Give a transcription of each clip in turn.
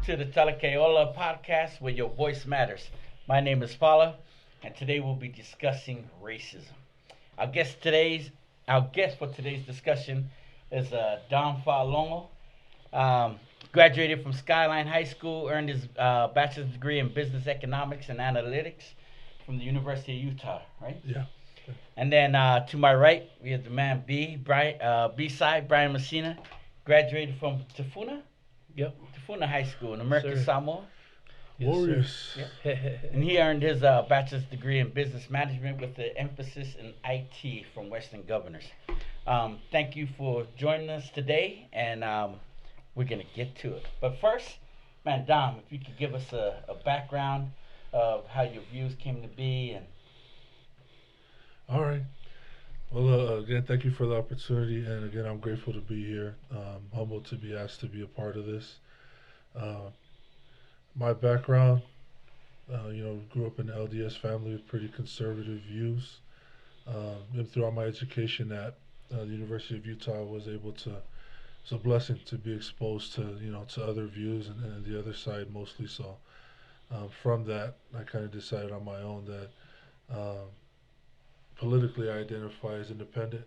to the Talakeiola podcast where your voice matters. My name is Paula, and today we'll be discussing racism. Our guest today's our guest for today's discussion is Don Falongo. Um, Graduated from Skyline High School, earned his bachelor's degree in business economics and analytics from the University of Utah. Right. Yeah. And then to my right, we have the man B side, Brian Messina, graduated from Yep. Tafuna High School in American Sir. Samoa. Yes, Warriors. Yep. And he earned his bachelor's degree in business management with the emphasis in IT from Western Governors. Thank you for joining us today, and we're going to get to it. But first, man, Dom, if you could give us a background of how your views came to be. And All right. Well, again, thank you for the opportunity, and again, I'm grateful to be here. Humbled to be asked to be a part of this. Uh, my background, grew up in an LDS family with pretty conservative views. And throughout my education at the University of Utah, I was able to. It's a blessing to be exposed to to other views and the other side mostly. So from that, I kind of decided on my own that. Politically, I identify as independent,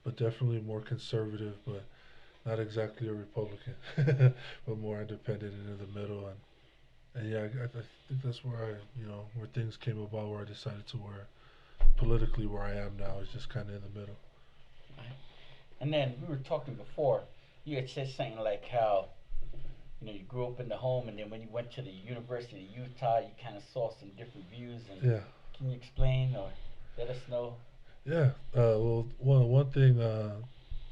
but definitely more conservative, but not exactly a Republican, but more independent and in the middle. And yeah, I think that's where where things came about, where I decided to where politically where I am now is just kind of in the middle. and then we were talking before. You had said something like how you grew up in the home, and then when you went to the University of Utah, you kind of saw some different views. And Yeah, can you explain or let us know? yeah. Well, one thing,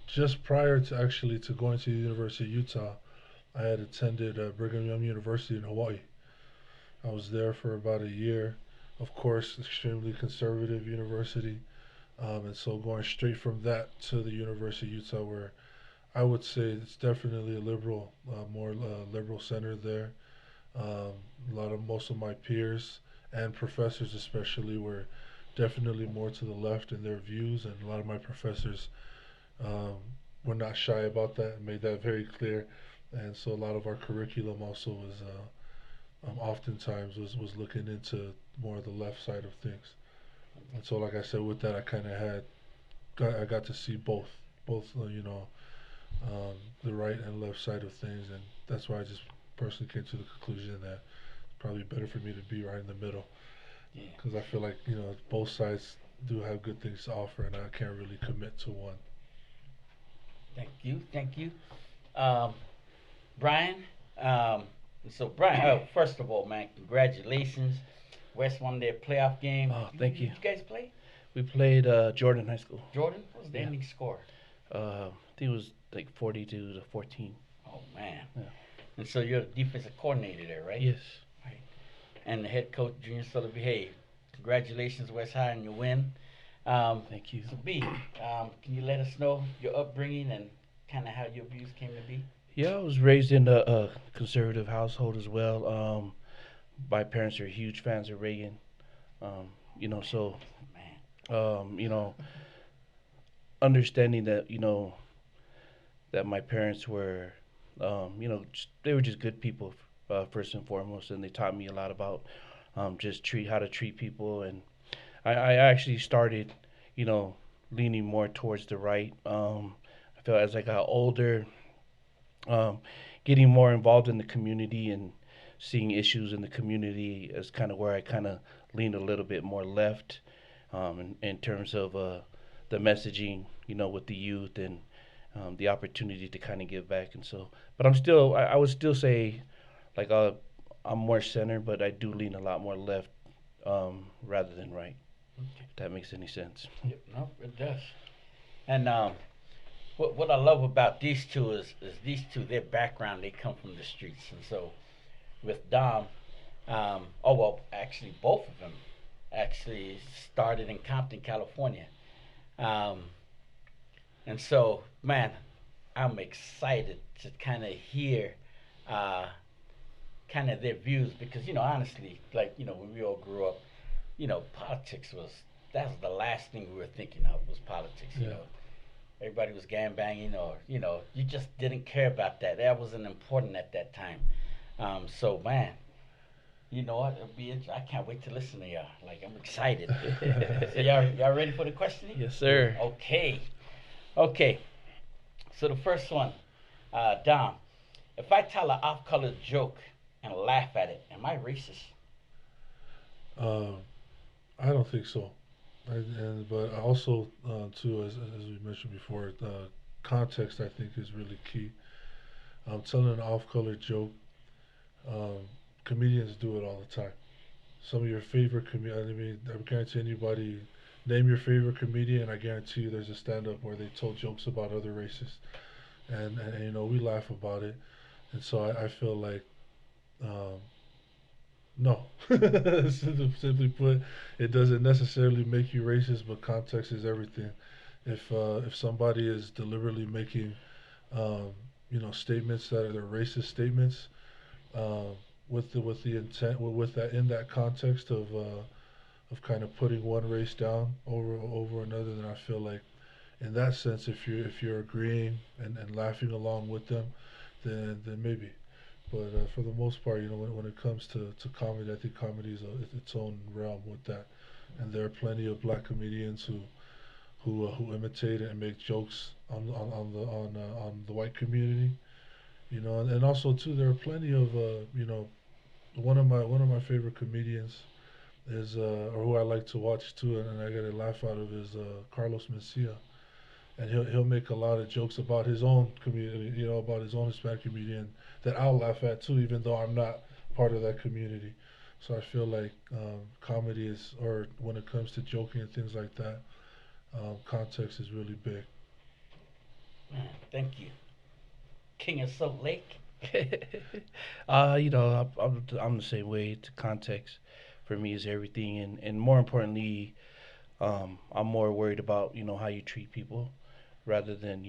just prior to actually to going to the University of Utah, I had attended Brigham Young University in Hawaii. I was there for about a year. Of course, extremely conservative university, and so going straight from that to the University of Utah, where I would say it's definitely a liberal, more liberal center there. Most of my peers and professors, especially, were definitely more to the left in their views, and a lot of my professors um, were not shy about that and made that very clear. And so a lot of our curriculum also was oftentimes was looking into more of the left side of things. And so, like I said, with that, I kind of I got to see both the right and left side of things, and that's why I just personally came to the conclusion that it's probably better for me to be right in the middle, Yeah. because I feel like both sides do have good things to offer, and I can't really commit to one. Thank you, um, Brian. Um, so Brian, first of all, man, congratulations. West won their playoff game. Oh, thank you. Did you guys play? We played Jordan High School. Jordan, what was the Yeah. ending score? I think it was like 42 to 14. Oh man! Yeah. And so you're the defensive coordinator there, right? Yes. Right. And the head coach, Junior Sullivan. Hey, congratulations, West High, on your win. Thank you. So B, can you let us know your upbringing and kind of how your views came to be? Yeah, I was raised in a conservative household as well. My parents are huge fans of Reagan. So Man. um, you know, understanding that that my parents were, they were just good people first and foremost, and they taught me a lot about just treat how to treat people, and I actually started, you know, leaning more towards the right. I felt as I got older, um, getting more involved in the community and seeing issues in the community as kind of where I kind of leaned a little bit more left in terms of the messaging, with the youth and the opportunity to kind of give back. And so, but I would still say, like, I'm more center, but I do lean a lot more left rather than right, if that makes any sense. Yep, no, it does. And what I love about these two is these two, their background, they come from the streets. And so with Dom, oh well, actually both of them actually started in Compton, California. Um, and so, man, I'm excited to kind of hear uh, kind of their views because, honestly, like, when we all grew up, politics was, that was the last thing we were thinking of was politics, Yeah. Everybody was gang banging, or you just didn't care about that. That wasn't important at that time. So man, you know what? I can't wait to listen to y'all. Like I'm excited. So y'all ready for the questioning? Yes, sir. Okay. Okay. So the first one, Dom. If I tell an off-color joke and laugh at it, am I racist? Um, I don't think so. But also too, as we mentioned before, context I think is really key. Telling an off-color joke, um, comedians do it all the time. Some of your favorite comedians. I mean, I guarantee anybody name your favorite comedian. I guarantee you there's a stand-up where they told jokes about other races, and we laugh about it. And so I feel like um, no. Simply put, it doesn't necessarily make you racist, but context is everything. If somebody is deliberately making um, statements that are racist statements, um, with the intent with that in that context of kind of putting one race down over another, then I feel like in that sense, if you're agreeing and laughing along with them, then maybe. But for the most part, when it comes to comedy, I think comedy is its own realm with that. And there are plenty of black comedians who imitate and make jokes on the white community, and also too there are plenty of one of my favorite comedians is or who I like to watch too, and I get a laugh out of is Carlos Mencia, and he'll make a lot of jokes about his own community, about his own Hispanic community, and that I'll laugh at too, even though I'm not part of that community. So I feel like comedy is, or when it comes to joking and things like that, context is really big. Man, thank you, King of Salt Lake. I'm the same way. To context for me is everything, and more importantly, I'm more worried about how you treat people rather than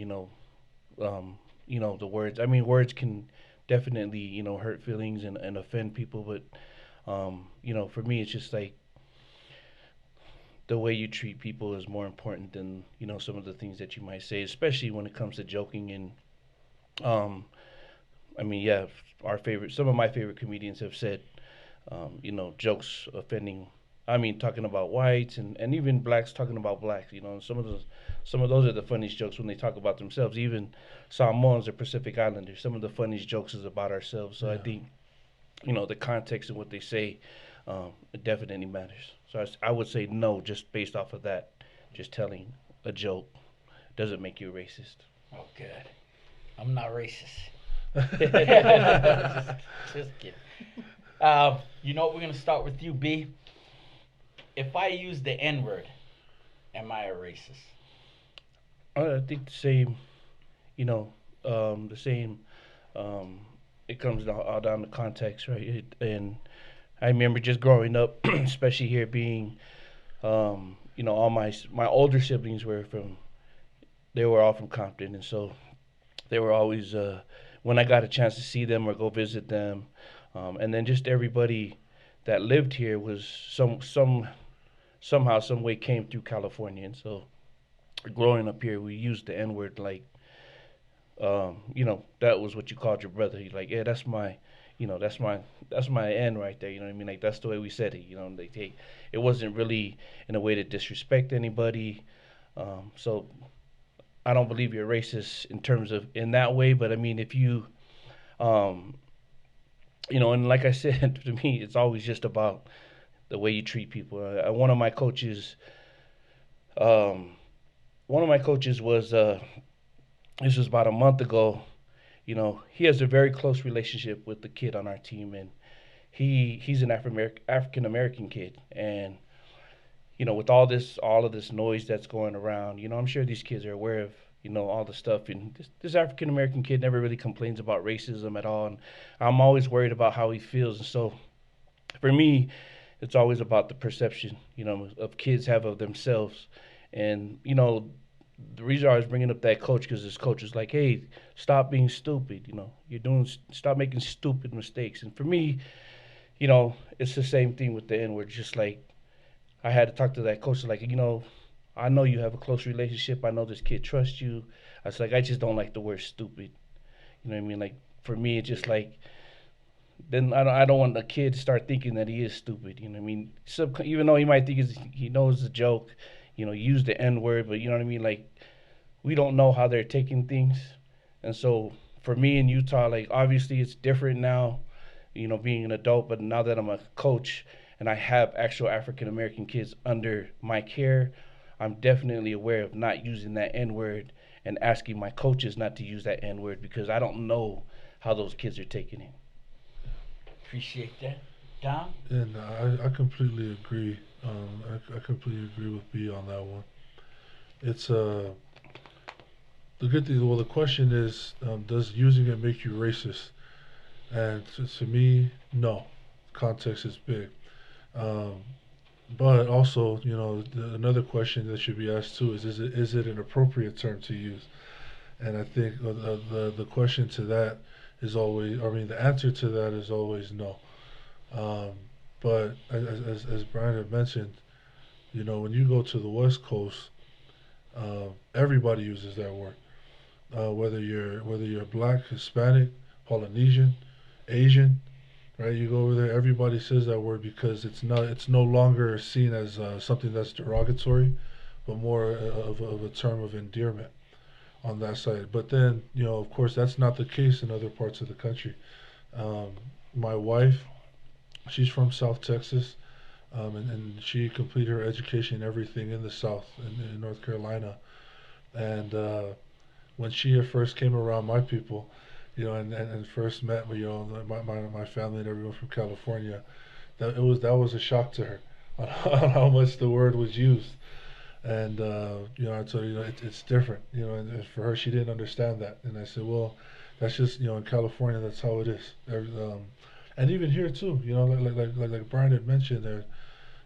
the words. I mean, words can definitely hurt feelings and offend people, but for me, it's just like the way you treat people is more important than some of the things that you might say, especially when it comes to joking and um, I mean, yeah, some of my favorite comedians have said, jokes offending. I mean, talking about whites and even blacks talking about blacks. Some of those are the funniest jokes when they talk about themselves. Even Samoans or Pacific Islanders, some of the funniest jokes is about ourselves. So I Yeah. think the context of what they say, it definitely matters. So I would say no, just based off of that. Just telling a joke doesn't make you a racist. Oh, good. I'm not racist. just kidding. You know what? We're gonna start with you, B. If I use the N word, am I a racist? I think the same. The same. Um, it comes down, all down to context, right? And I remember just growing up, especially here being, all my older siblings were from. They were all from Compton, and so they were always when I got a chance to see them or go visit them, and then just everybody that lived here was somehow some way came through California, and so growing up here we used the N word like that was what you called your brother. You're like, yeah, that's my N right there. You know what I mean? Like that's the way we said it. It wasn't really in a way to disrespect anybody. So I don't believe you're racist in terms of in that way, but I mean if you um, and like I said, to me, it's always just about the way you treat people. Um, one of my coaches was this was about a month ago. He has a very close relationship with the kid on our team, and he's an African American kid, and with all of this noise that's going around, I'm sure these kids are aware of all the stuff. And this African American kid never really complains about racism at all, and I'm always worried about how he feels. And so for me, it's always about the perception of kids have of themselves. And the reason I was bringing up that coach because this coach was like, "Hey, stop being stupid. Stop making stupid mistakes." And for me, it's the same thing with the N word. Just like I had to talk to that coach, like I know you have a close relationship. I know this kid trusts you. I was like, I just don't like the word stupid. You know what I mean? Like for me, it's just like then I don't want the kid to start thinking that he is stupid. You know what I mean? Even though he might think he knows the joke, use the N word, but you know what I mean? Like we don't know how they're taking things, and so for me in Utah, like obviously it's different now, being an adult. But now that I'm a coach and I have actual African American kids under my care, I'm definitely aware of not using that N word and asking my coaches not to use that N word because I don't know how those kids are taking it. Appreciate that. Dom? And I completely agree. I completely agree with B on that one. It's the good thing. Well, the question is, does using it make you racist? And to me, no. Context is big. Um, but also, another question that should be asked too is it an appropriate term to use? And I think the question to that is always, I mean, the answer to that is always no. Um, but as Brian had mentioned, when you go to the West Coast, everybody uses that word. Whether you're black, Hispanic, Polynesian, Asian, right? You go over there, everybody says that word because it's no longer seen as something that's derogatory, but more of a term of endearment on that side. But then, of course, that's not the case in other parts of the country. Um, my wife, she's from South Texas, and she completed her education and everything in the South, in North Carolina. And when she first came around my people, and first met me, my family and everyone from California, that was a shock to her on how much the word was used. And I told her, it's different, and for her, she didn't understand that. And I said, well, that's just, in California, that's how it is. And even here too, like Brian had mentioned there,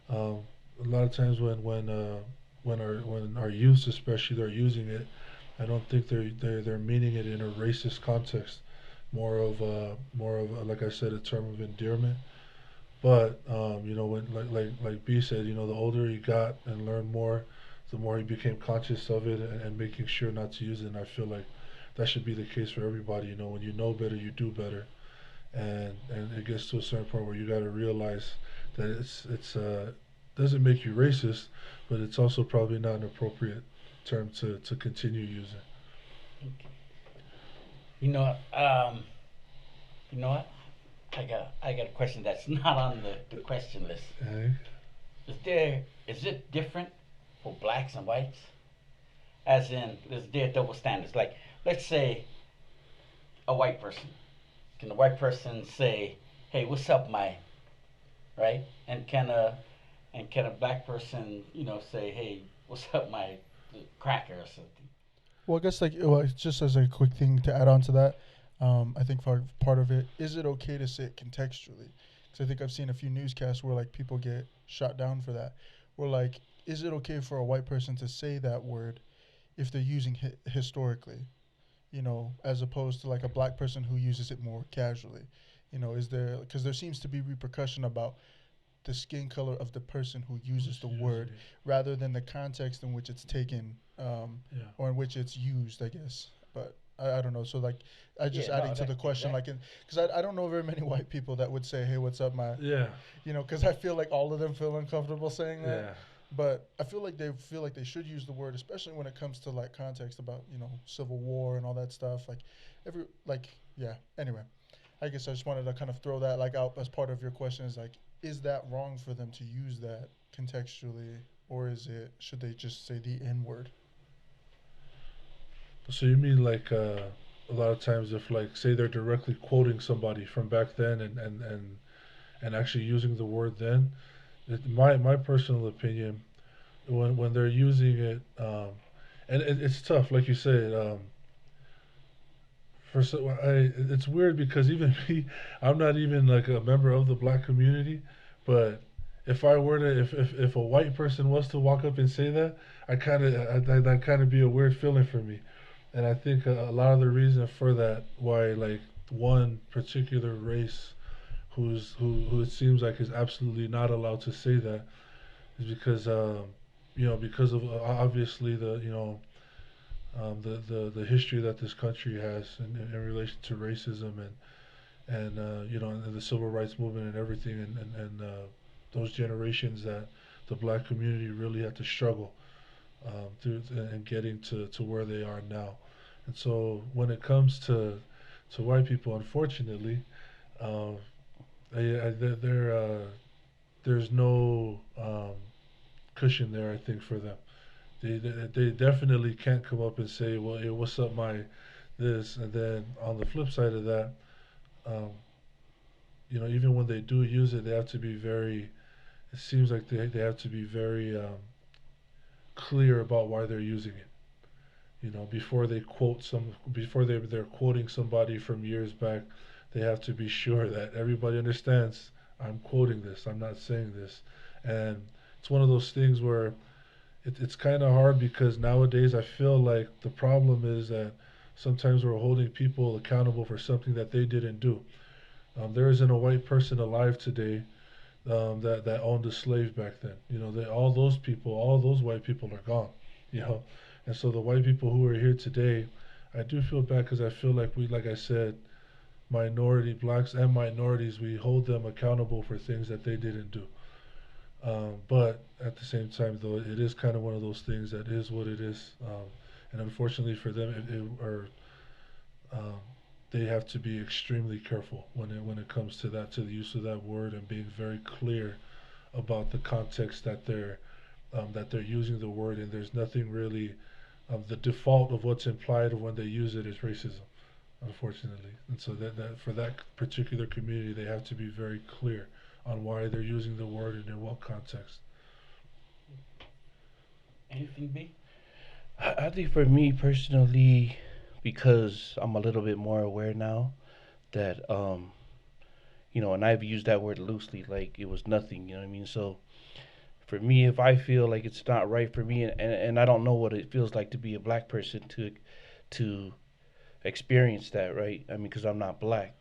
um, a lot of times when our youth especially they're using it, I don't think they're meaning it in a racist context. More of like I said, a term of endearment. But when like B said, the older he got and learned more, the more he became conscious of it and making sure not to use it. And I feel like that should be the case for everybody. When you know better, you do better. And it gets to a certain point where you got to realize that it's doesn't make you racist, but it's also probably not an appropriate term to continue using. Okay. You know, um, you know what? I got a question that's not on the question list. Okay. Is it different for blacks and whites? As in, is there double standards? Like, let's say a white person. Can a white person say, "Hey, what's up, my," right? And can a black person, say, "Hey, what's up, my cracker," or something? Well, I guess like well, just as a quick thing to add on to that, I think for part of it, is it okay to say it contextually? Because I think I've seen a few newscasts where like people get shot down for that. Where like, is it okay for a white person to say that word if they're using historically? As opposed to like a black person who uses it more casually. Is there because there seems to be repercussion about the skin color of the person who uses Who's the using word it? rather than the context in which it's taken Yeah. or in which it's used, I guess. But I don't know. So like, I just Yeah, adding no, to the that question, like, exactly. because I don't know very many white people that would say, "Hey, what's up, my," Yeah. because I feel like all of them feel uncomfortable saying that. Yeah. But I feel like they should use the word, especially when it comes to like context about Civil War and all that stuff. Like every like yeah. Anyway, I guess I just wanted to kind of throw that like out as part of your question. Is like, is that wrong for them to use that contextually, or should they just say the N word? So you mean like a lot of times if like say they're directly quoting somebody from back then and actually using the word then, my personal opinion when they're using it, and it's tough like you said. It's weird because even me, I'm not even like a member of the black community, but if I were to if a white person was to walk up and say that, that kind of be a weird feeling for me. And I think a lot of the reason for that, why like one particular race who it seems like is absolutely not allowed to say that, is because because of obviously the history that this country has in relation to racism and the civil rights movement and everything and those generations that the black community really had to struggle through and getting to where they are now. And so when it comes to white people, unfortunately, uh, there's no cushion there. I think for them, they definitely can't come up and say, "Well, hey, what's up, my this?" And then on the flip side of that, um, even when they do use it, they have to be very. It seems like they have to be very clear about why they're using it. Before they before they're quoting somebody from years back, they have to be sure that everybody understands. I'm quoting this. I'm not saying this, and it's one of those things where it's kind of hard because nowadays I feel like the problem is that sometimes we're holding people accountable for something that they didn't do. There isn't a white person alive today that owned a slave back then. All those white people are gone. You know, and so the white people who are here today, I do feel bad because I feel like like I said, blacks and minorities, we hold them accountable for things that they didn't do. But at the same time, though, it is kind of one of those things that is what it is. And unfortunately for them, um, they have to be extremely careful when it comes to the use of that word and being very clear about the context that they're using the word in. There's nothing really. The default of what's implied when they use it is racism, unfortunately. And so that for that particular community, they have to be very clear on why they're using the word and in what context. Anything B? I think for me personally, because I'm a little bit more aware now that and I've used that word loosely, like it was nothing. You know what I mean? So for me, if I feel like it's not right for me, and I don't know what it feels like to be a black person to experience that, right? I mean, because I'm not black,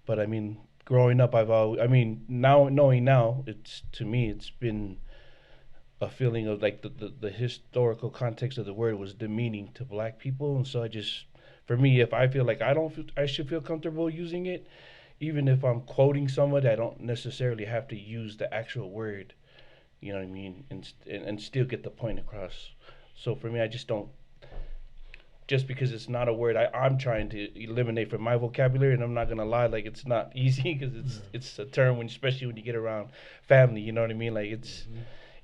but I mean, growing up, I mean, now knowing now, it's to me, it's been a feeling of like the historical context of the word was demeaning to black people, and so I just, for me, if I feel like I should feel comfortable using it, even if I'm quoting somebody, I don't necessarily have to use the actual word. You know what I mean, and still get the point across. So for me, I just don't. Just because it's not a word I'm trying to eliminate from my vocabulary, and I'm not gonna lie, like it's not easy because Yeah. it's a term when, especially when you get around family, you know what I mean? Like it's,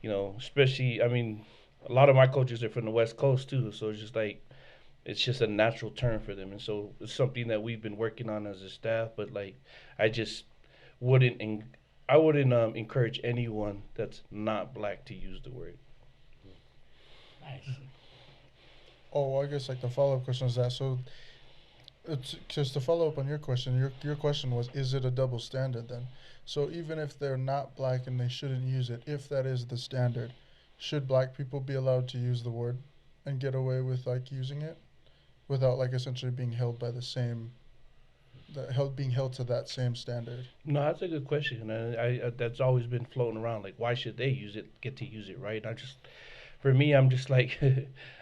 Mm-hmm. especially, I mean, a lot of my coaches are from the West Coast too, so it's just like it's just a natural term for them, and so it's something that we've been working on as a staff. But like, I just wouldn't, I wouldn't encourage anyone that's not black to use the word. Nice. Oh, I guess like the follow up question is that so. It's just to follow up on your question. Your question was, is it a double standard then? So even if they're not black and they shouldn't use it, if that is the standard, should black people be allowed to use the word and get away with like using it without like essentially being held by the same, being held to that same standard? No, that's a good question, and I that's always been floating around. Like, why should they get to use it, right? For me, I'm just like,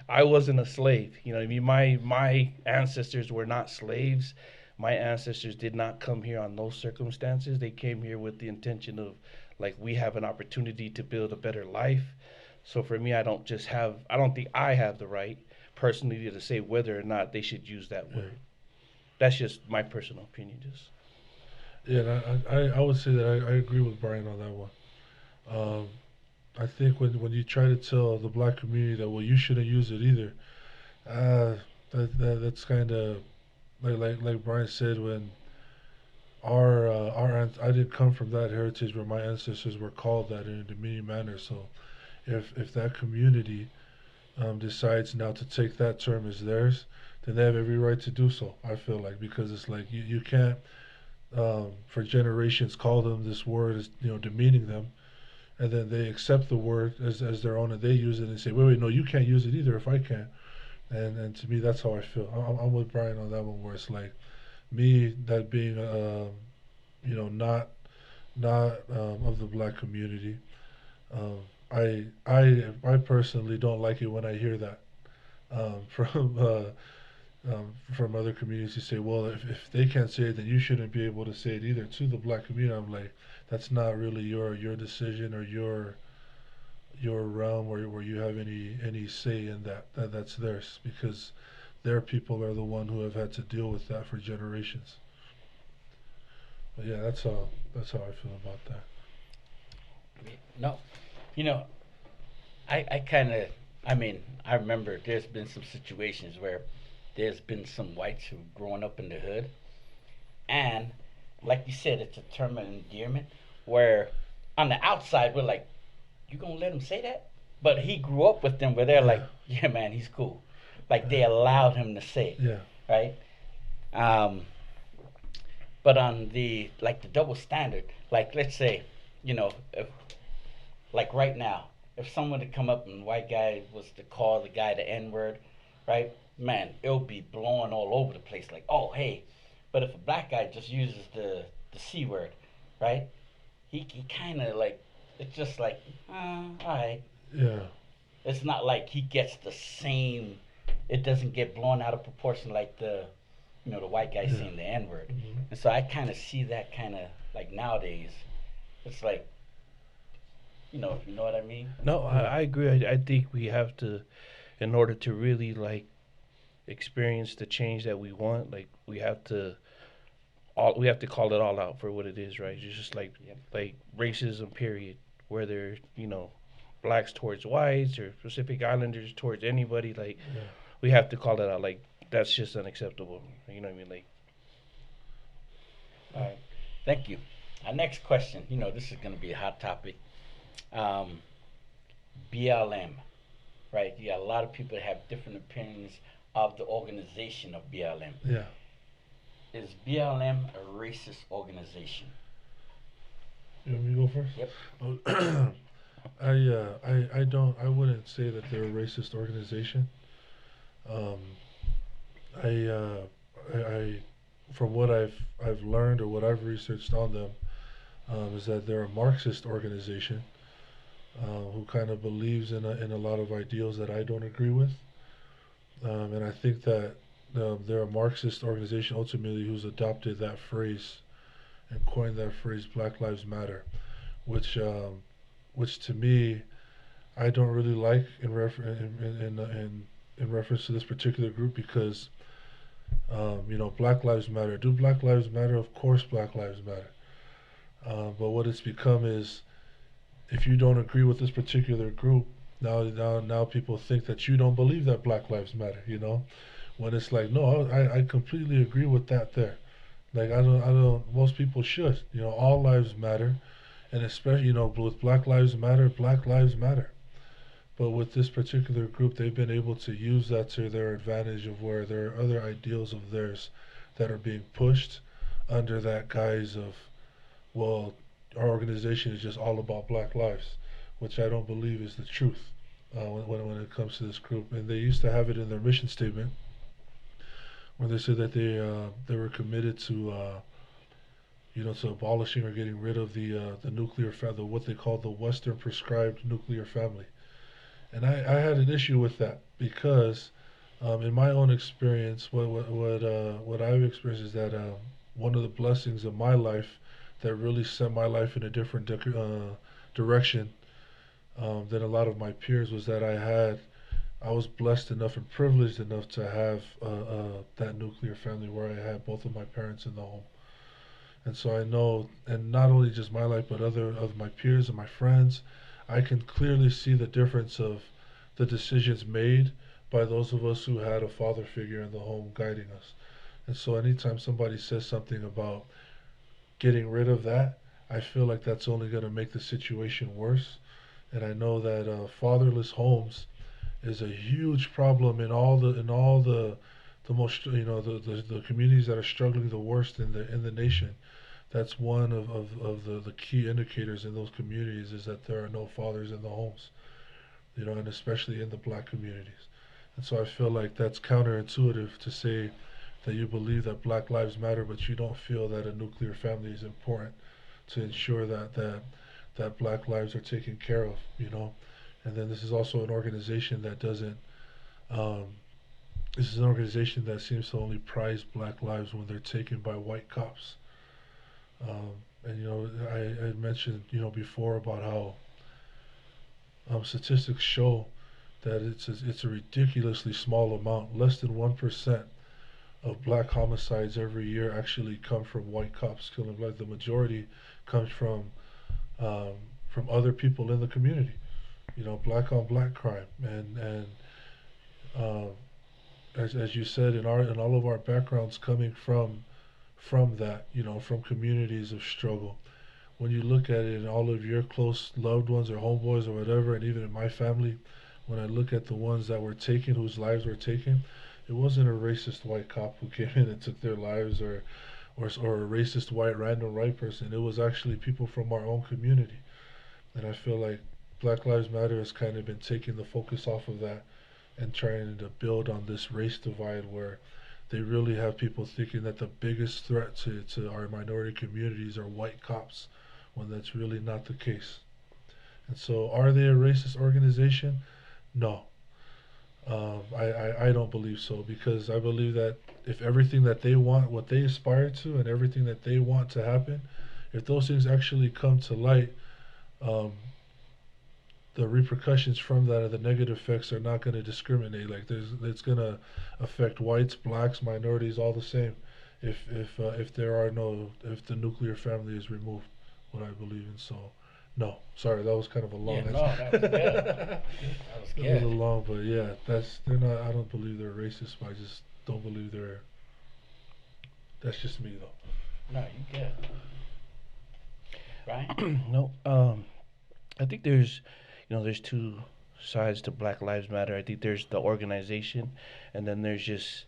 I wasn't a slave. You know what I mean? My ancestors were not slaves. My ancestors did not come here on those circumstances. They came here with the intention of, like, we have an opportunity to build a better life. So for me, I don't think I have the right personally to say whether or not they should use that Yeah. word. That's just my personal opinion. Just Yeah, and I would say that I agree with Brian on that one. Um, I think when you try to tell the black community that well you shouldn't use it either, uh, that's kind of like Brian said when I didn't come from that heritage where my ancestors were called that in a demeaning manner. So if that community decides now to take that term as theirs, then they have every right to do so. I feel like because it's like you can't for generations call them this word as demeaning them, and then they accept the word as their own and they use it and say wait no you can't use it either if I can. And to me that's how I feel. I'm with Brian on that one where it's like me that being not of the black community. I personally don't like it when I hear that from other communities who say, well, if they can't say it, then you shouldn't be able to say it either to the black community. I'm like, that's not really your decision or your realm where you have any say in that's theirs because their people are the one who have had to deal with that for generations. But yeah, that's how I feel about that. No, you know, I kind of, I mean, I remember there's been some situations where there's been some whites who've grown up in the hood, and like you said, it's a term of endearment where on the outside we're like, you gonna let him say that? But he grew up with them where they're Yeah, like, yeah, man, he's cool. Like they allowed him to say it, yeah, right? Um, but on the like the double standard, like let's say, if like right now, if someone to come up and white guy was to call the guy the N word, right? Man, it'll be blowing all over the place. Like, oh hey, but if a black guy just uses the C word, right? He kind of like it's just like, all right. yeah, It's not like he gets the same. It doesn't get blown out of proportion like the white guy yeah. saying the N word. Hmm. And so I kind of see that kind of like nowadays. It's like if you know what I mean. No, Yeah, I agree. I think we have to, in order to really like experience the change that we want, like we have to call it all out for what it is, right? It's just Yep. like racism, period. Whether blacks towards whites or Pacific Islanders towards anybody, like yeah. we have to call it out. Like that's just unacceptable. You know what I mean? Like All right. Thank you. Our next question. This is going to be a hot topic. Um, BLM. Right. You got a lot of people that have different opinions of the organization of BLM. Yeah. Is BLM a racist organization? You want me to go first? Yep. Oh, I wouldn't say that they're a racist organization. Um, I, I, from what I've learned or what I've researched on them, is that they're a Marxist organization who kind of believes in a lot of ideals that I don't agree with, and I think that they're a Marxist organization ultimately who's adopted that phrase and coined that phrase Black Lives Matter, which which to me I don't really like in reference to this particular group because Black Lives Matter. Do Black Lives Matter? Of course, Black Lives Matter. But what it's become is if you don't agree with this particular group, now people think that you don't believe that Black Lives Matter. When it's like, no, I completely agree with that there. Like I don't. Most people should. All lives matter, and especially with Black Lives Matter, Black Lives Matter. But with this particular group, they've been able to use that to their advantage of where there are other ideals of theirs that are being pushed under that guise of, well, our organization is just all about black lives, which I don't believe is the truth when it comes to this group. And they used to have it in their mission statement where they said that they were committed to abolishing or getting rid of the nuclear what they call the Western prescribed nuclear family. And I had an issue with that because in my own experience, what I've experienced is that one of the blessings of my life that really sent my life in a different direction than a lot of my peers was that I was blessed enough and privileged enough to have that nuclear family where I had both of my parents in the home. And so I know, and not only just my life, but other of my peers and my friends, I can clearly see the difference of the decisions made by those of us who had a father figure in the home guiding us. And so anytime somebody says something about getting rid of that, I feel like that's only going to make the situation worse. And I know that fatherless homes is a huge problem in all the most the communities that are struggling the worst in the nation. That's one of the key indicators in those communities is that there are no fathers in the homes, and especially in the black communities. And so I feel like that's counterintuitive to say that you believe that Black Lives Matter, but you don't feel that a nuclear family is important to ensure that that black lives are taken care of, you know. And then this is also an organization that doesn't. Um, this is an organization that seems to only prize black lives when they're taken by white cops. And you know, I mentioned before about how statistics show that it's a ridiculously small amount. Less than 1% of black homicides every year actually come from white cops killing black. The majority comes um, from other people in the community. You know, black on black crime, and um, as you said, in all of our backgrounds coming from that, from communities of struggle. When you look at it in all of your close loved ones or homeboys or whatever, and even in my family, when I look at the ones that were taken, whose lives were taken, it wasn't a racist white cop who came in and took their lives, or a racist random white person. It was actually people from our own community. And I feel like Black Lives Matter has kind of been taking the focus off of that and trying to build on this race divide where they really have people thinking that the biggest threat to our minority communities are white cops, when that's really not the case. And so, are they a racist organization? No. I don't believe so, because I believe that if everything that they want, what they aspire to, and everything that they want to happen, if those things actually come to light, um, the repercussions from that and the negative effects are not going to discriminate. Like it's going to affect whites, blacks, minorities, all the same. If there are no, if the nuclear family is removed, what I believe in. So, no, sorry, that was kind of a long. Yeah, no, that was good. That was A good. little long, but yeah, they're not. I don't believe they're racist, but I just don't believe they're. That's just me though. No, you good. Right? No, I think there's two sides to Black Lives Matter. I think there's the organization, and then there's just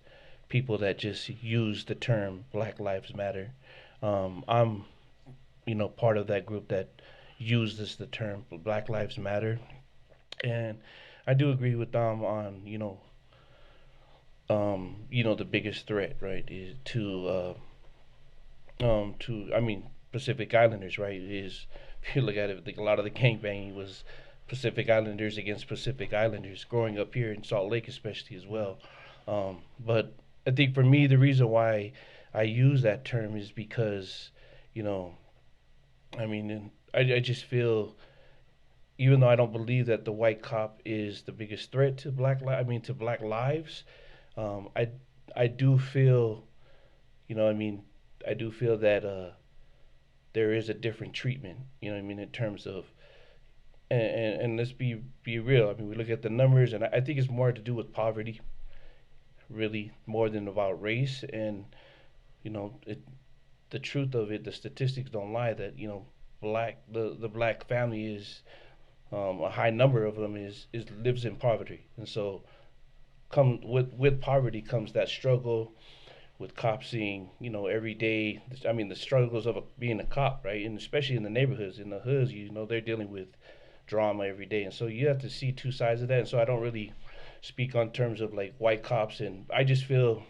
people that just use the term Black Lives Matter. I'm, part of that group that uses the term Black Lives Matter, and I do agree with Dom on, the biggest threat, right, is I mean, Pacific Islanders, right, is, if you look at it, like a lot of the gangbanging was Pacific Islanders against Pacific Islanders growing up here in Salt Lake, especially as well. But I think for me, the reason why I use that term is because, you know, I mean, I just feel, even though I don't believe that the white cop is the biggest threat to to black lives, um, I I do feel, I do feel that there is a different treatment, in terms of, and let's be real. I mean, we look at the numbers, and I think it's more to do with poverty, really, more than about race. And it, the truth of it, the statistics don't lie that the black family is, a high number of them is lives in poverty, and so come with poverty comes that struggle with cops seeing, every day. I mean, the struggles of being a cop, right? And especially in the neighborhoods, in the hoods, they're dealing with drama every day. And so you have to see two sides of that. And so I don't really speak on terms of like white cops. And I just feel,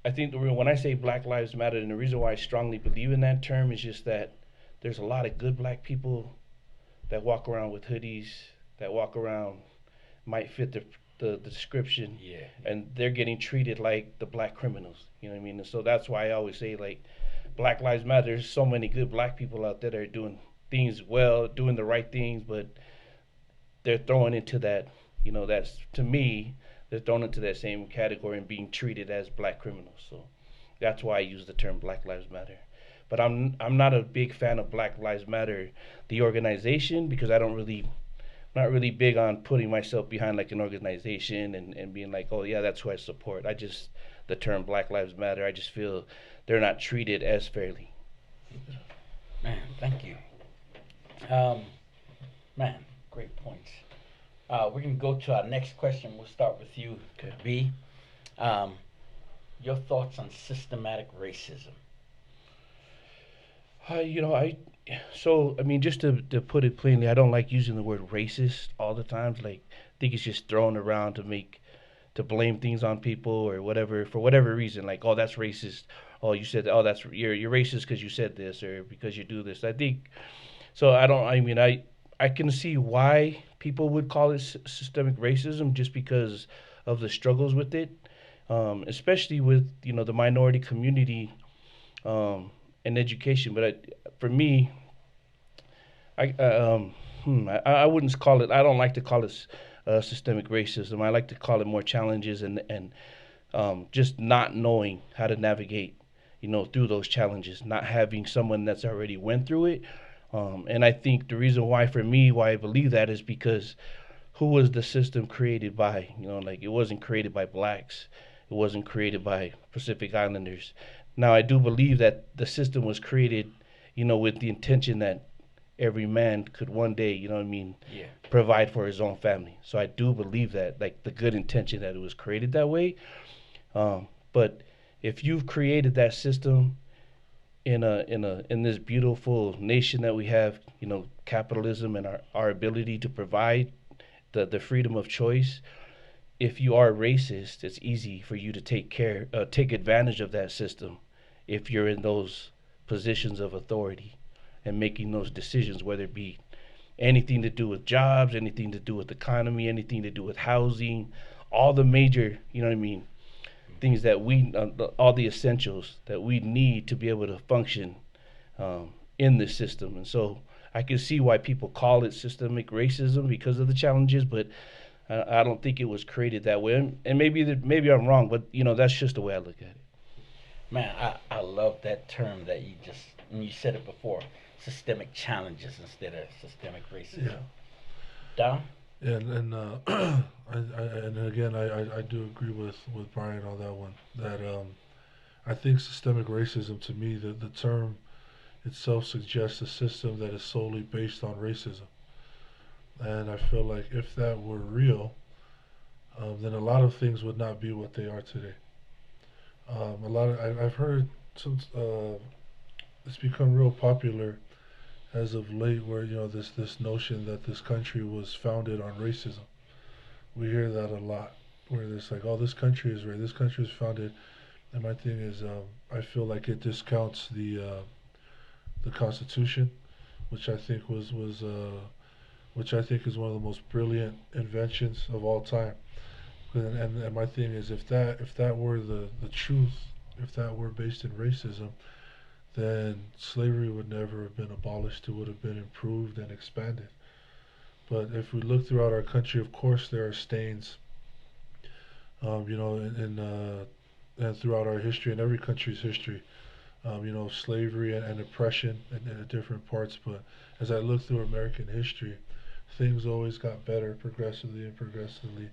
I think when I say Black Lives Matter, and the reason why I strongly believe in that term is just that there's a lot of good black people that walk around with hoodies, that walk around, might fit the description, Yeah. and they're getting treated like the black criminals. You know what I mean? And so that's why I always say, like, Black Lives Matter. There's so many good black people out there that are doing things well, doing the right things, but they're thrown into that. That's, to me, they're thrown into that same category and being treated as black criminals. So that's why I use the term Black Lives Matter. But I'm not a big fan of Black Lives Matter, the organization, because I don't really, not really big on putting myself behind like an organization and being like, oh yeah, that's who I support. I just, the term Black Lives Matter, I just feel they're not treated as fairly. Man, thank you. Um, man, great points. We're gonna go to our next question. We'll start with you, Okay. B. Your thoughts on systematic racism? I so I mean, just to put it plainly, I don't like using the word racist all the times. Like, I think it's just thrown around to blame things on people or whatever, for whatever reason. Like, oh, that's racist. Oh, you said, oh, you're racist because you said this or because you do this. I think So I don't. I mean, I can see why people would call it systemic racism just because of the struggles with it, especially with the minority community and education. But for me, I I wouldn't call it. I don't like to call it systemic racism. I like to call it more challenges and just not knowing how to navigate, through those challenges, not having someone that's already went through it. And I think the reason why, for me, why I believe that is because who was the system created by? Like it wasn't created by blacks. It wasn't created by Pacific Islanders. Now I do believe that the system was created, with the intention that every man could one day, what I mean, Yeah. provide for his own family. So I do believe that, like the good intention that it was created that way. But if you've created that system in this beautiful nation that we have, capitalism and our ability to provide the freedom of choice. If you are racist, it's easy for you to take advantage of that system if you're in those positions of authority and making those decisions, whether it be anything to do with jobs, anything to do with economy, anything to do with housing, all the major, what I mean, things that all the essentials that we need to be able to function in this system. And so I can see why people call it systemic racism because of the challenges, but I don't think it was created that way. And maybe I'm wrong, but that's just the way I look at it. Man, I love that term that you said it before, systemic challenges instead of systemic racism. Yeah. Dom? And again, I do agree with Brian on that one. That I think systemic racism, to me, the term itself suggests a system that is solely based on racism. And I feel like if that were real, then a lot of things would not be what they are today. I've heard some, it's become real popular as of late, where this notion that this country was founded on racism. We hear that a lot, where it's like, oh, this country is right, this country is founded. And my thing is, I feel like it discounts the Constitution, which I think which I think is one of the most brilliant inventions of all time. And my thing is, if that were the truth, if that were based in racism, then slavery would never have been abolished. It would have been improved and expanded. But if we look throughout our country, of course there are stains, and throughout our history and every country's history, slavery and oppression in different parts. But as I look through American history, things always got better progressively and progressively,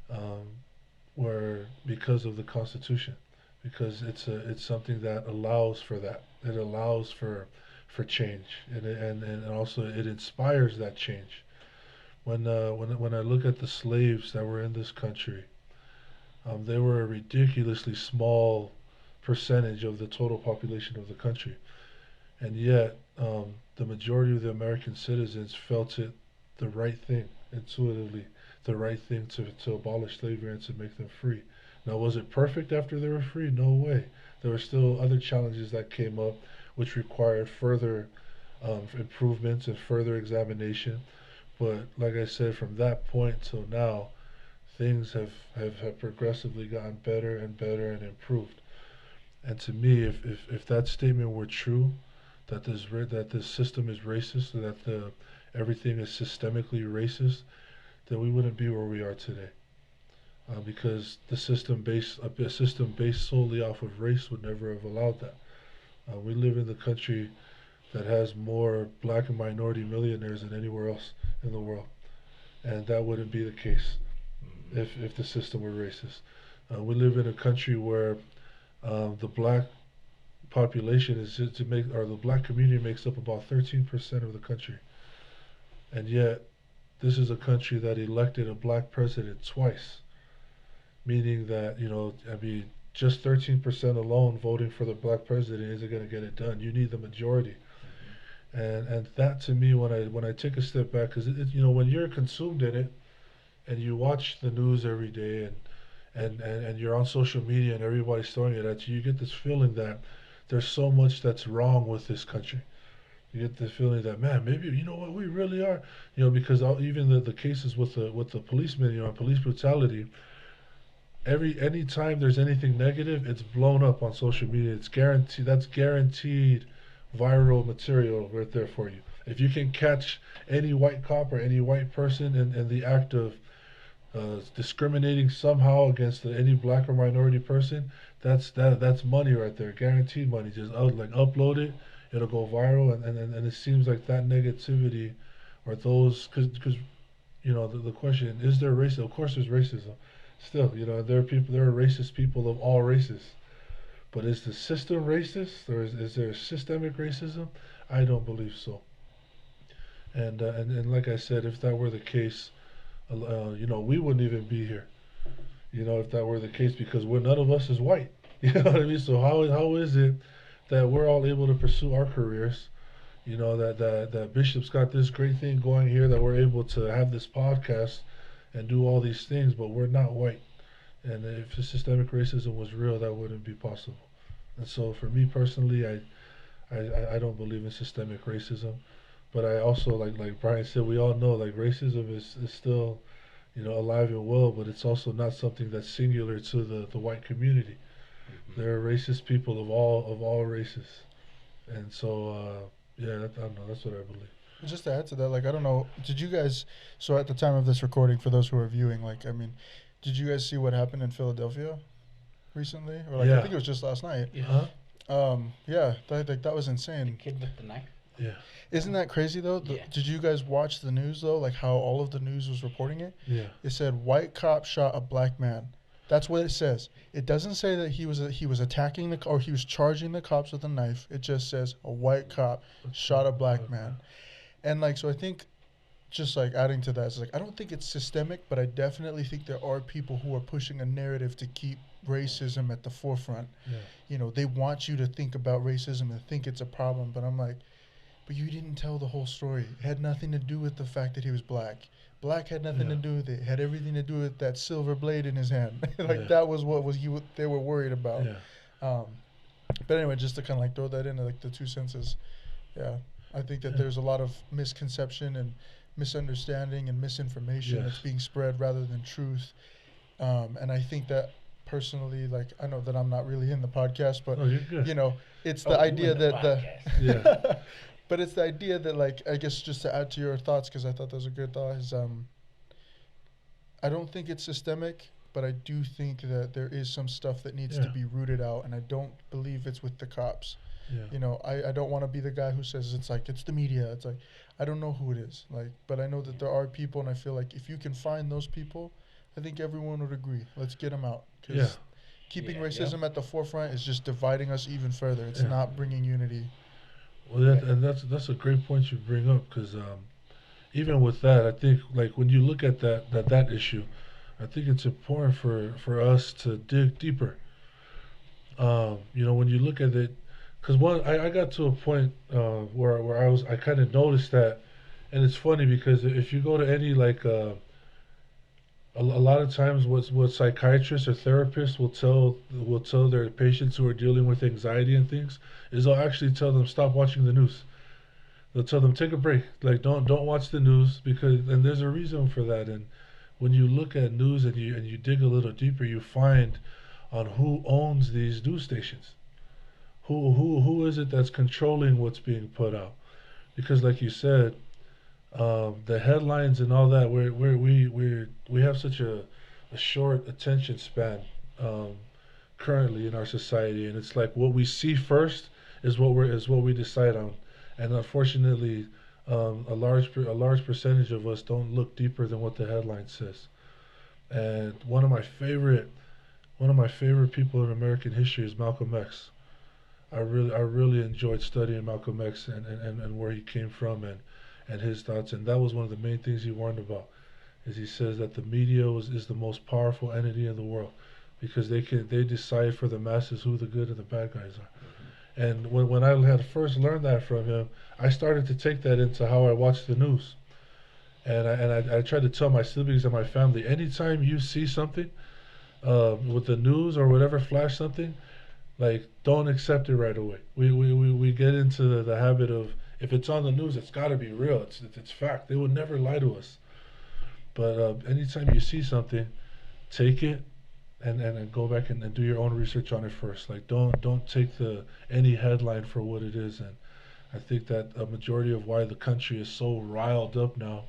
um, where because of the Constitution, because it's something that allows for that. It allows for change, and also it inspires that change. When I look at the slaves that were in this country, they were a ridiculously small percentage of the total population of the country, and yet the majority of the American citizens felt it the right thing, intuitively, the right thing to abolish slavery and to make them free. Now, was it perfect after they were free? No way. There were still other challenges that came up, which required further improvements and further examination. But like I said, from that point till now, things have progressively gotten better and better and improved. And to me, if that statement were true, that this system is racist, that everything is systemically racist, then we wouldn't be where we are today. Because a system based solely off of race would never have allowed that. We live in the country that has more black and minority millionaires than anywhere else in the world, and that wouldn't be the case if the system were racist. We live in a country where the black population is to make, or the black community makes up about 13% of the country, and yet this is a country that elected a black president twice, meaning that I mean, just 13% alone voting for the black president isn't going to get it done. You need the majority. And that, to me, when I take a step back, because when you're consumed in it and you watch the news every day, and you're on social media and everybody's throwing it at you, you get this feeling that there's so much that's wrong with this country. You get the feeling that, man, maybe you know what we really are, because even the cases with the policemen, police brutality. Any time there's anything negative, it's blown up on social media. It's guaranteed. That's guaranteed viral material right there for you. If you can catch any white cop or any white person in the act of discriminating somehow against any black or minority person, that's money right there, guaranteed money. Just upload it, it'll go viral, and it seems like that negativity, or those, because the question is, there racism? Of course, there's racism. Still, there are racist people of all races, but is the system racist, or is there systemic racism? I don't believe so. And like I said, if that were the case, we wouldn't even be here. If that were the case, because none of us is white. You know what I mean? So how is it that we're all able to pursue our careers? That Bishop's got this great thing going here, that we're able to have this podcast and do all these things, but we're not white. And if the systemic racism was real, that wouldn't be possible. And so for me personally, I don't believe in systemic racism. But I also, like Brian said, we all know, like, racism is still, alive and well, but it's also not something that's singular to the white community. Mm-hmm. There are racist people of all races. And so, I don't know, that's what I believe. Just to add to that, like, I don't know, did you guys, so at the time of this recording, for those who are viewing, like, I mean, did you guys see what happened in Philadelphia recently? Or, like, I think it was just last night. Yeah. That was The insane. kid with the knife. Yeah. Isn't that crazy, though? Yeah. Did you guys watch the news, though? Like, how all of the news was reporting it? Yeah. It said, white cop shot a black man. That's what it says. It doesn't say that he was attacking or he was charging the cops with a knife. It just says a white cop shot a black man. And, like, so I think, just, like, adding to that, it's like, I don't think it's systemic, but I definitely think there are people who are pushing a narrative to keep racism at the forefront. Yeah. They want you to think about racism and think it's a problem, but I'm like, but you didn't tell the whole story. It had nothing to do with the fact that he was black. Black had nothing to do with it. It had everything to do with that silver blade in his hand. That was what they were worried about. Yeah. But anyway, just to kind of like throw that into like the two senses. Yeah. I think that there's a lot of misconception and misunderstanding and misinformation that's being spread rather than truth. And I think that personally, like, I know that I'm not really in the podcast, but you're good. it's the idea that but it's the idea that, like, I guess just to add to your thoughts, because I thought that was a good thought, is I don't think it's systemic, but I do think that there is some stuff that needs to be rooted out, and I don't believe it's with the cops. Yeah. I don't want to be the guy who says it's the media. It's like, I don't know who it is, like, but I know that there are people, and I feel like if you can find those people, I think everyone would agree. Let's get them out, because keeping racism at the forefront is just dividing us even further. It's not bringing unity. Well, that's a great point you bring up, because even with that, I think, like, when you look at that issue, I think it's important for us to dig deeper. When you look at it, because I got to a point where I kind of noticed that, and it's funny because if you go to any, like, a lot of times what psychiatrists or therapists will tell their patients who are dealing with anxiety and things is they'll actually tell them, stop watching the news. They'll tell them, take a break, like, don't watch the news, and there's a reason for that. And when you look at news and you dig a little deeper, you find on who owns these news stations. Who is it that's controlling what's being put out? Because, like you said, the headlines and all that, we have such a short attention span currently in our society, and it's like what we see first is what we decide on, and unfortunately, a large percentage of us don't look deeper than what the headline says. And one of my favorite people in American history is Malcolm X. I really enjoyed studying Malcolm X and where he came from and his thoughts, and that was one of the main things he warned about. Is he says that the media is the most powerful entity in the world, because they decide for the masses who the good and the bad guys are. And when I had first learned that from him, I started to take that into how I watch the news. And I tried to tell my siblings and my family, anytime you see something with the news or whatever, flash something, like, don't accept it right away. We get into the habit of If it's on the news, it's got to be real. It's fact. They would never lie to us. But anytime you see something, take it and go back and do your own research on it first. Like don't take the any headline for what it is. And I think that a majority of why the country is so riled up now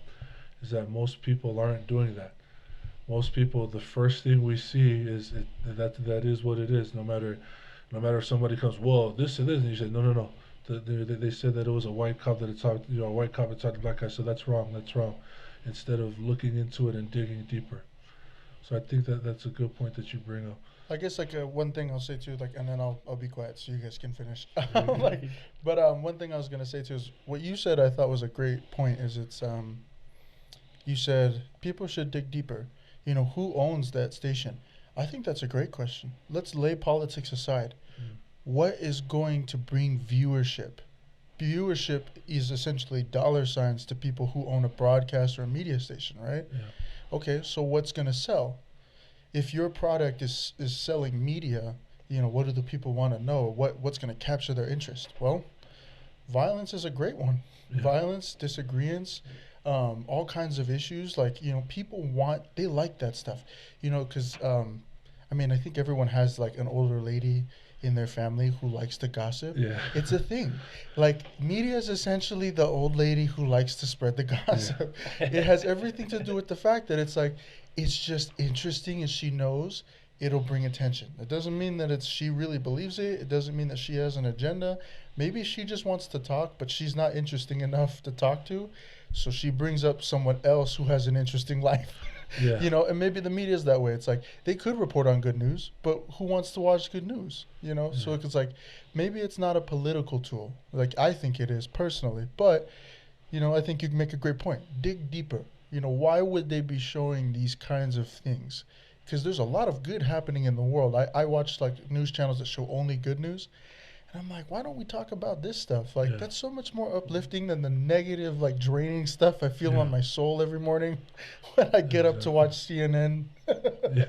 is that most people aren't doing that. Most people, the first thing we see is that is what it is. No matter if somebody comes, well, this and this, and you say, no, no, no. They said that it was a white cop that attacked, a white cop attacked a black guy, so that's wrong, that's wrong. Instead of looking into it and digging deeper. So I think that that's a good point that you bring up. I guess like one thing I'll say too, like, and then I'll be quiet so you guys can finish. Like, but one thing I was gonna say too is what you said. I thought was a great point. Is it's you said people should dig deeper. You know, who owns that station? I think that's a great question. Let's lay politics aside. What is going to bring viewership? Viewership is essentially dollar signs to people who own a broadcast or a media station, right? Yeah. Okay, so what's going to sell? If your product is selling media, you know, what do the people want to know? What's going to capture their interest? Well, violence is a great one. Yeah. Violence, disagreements, all kinds of issues. Like, you know, people they like that stuff, you know, because, I mean, I think everyone has like an older lady in their family who likes to gossip. Yeah. It's a thing. Like, media is essentially the old lady who likes to spread the gossip. Yeah. It has everything to do with the fact that it's like, it's just interesting and she knows it'll bring attention. It doesn't mean that she really believes it. It doesn't mean that she has an agenda. Maybe she just wants to talk, but she's not interesting enough to talk to. So she brings up someone else who has an interesting life. Yeah. You know, and maybe the media's that way. It's like they could report on good news, but who wants to watch good news? You know, so it's like maybe it's not a political tool. Like I think it is personally, but you know, I think you can make a great point. Dig deeper. You know, why would they be showing these kinds of things? Because there's a lot of good happening in the world. I watch like news channels that show only good news. And I'm like, why don't we talk about this stuff? Like, that's so much more uplifting than the negative, like, draining stuff I feel on my soul every morning when I get up to watch CNN. Yeah.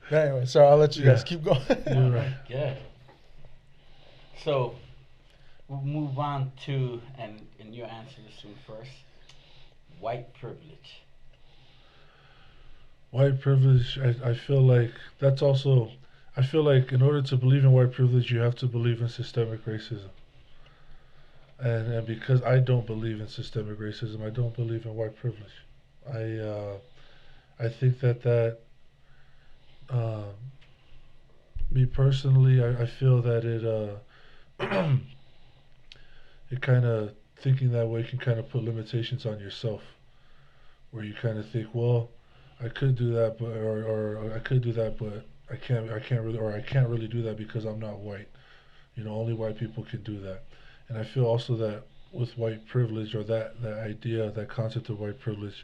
Anyway, so I'll let you guys keep going. You're right. Good. So, we'll move on to, and you answer this one first, white privilege. White privilege, I feel like that's also... I feel like in order to believe in white privilege, you have to believe in systemic racism. And because I don't believe in systemic racism, I don't believe in white privilege. I think that me personally, I feel that it kind of, thinking that way can kind of put limitations on yourself, where you kind of think, well, I could do that, but or I could do that, but I can't really do that because I'm not white. You know, only white people can do that. And I feel also that with white privilege, or that idea, that concept of white privilege,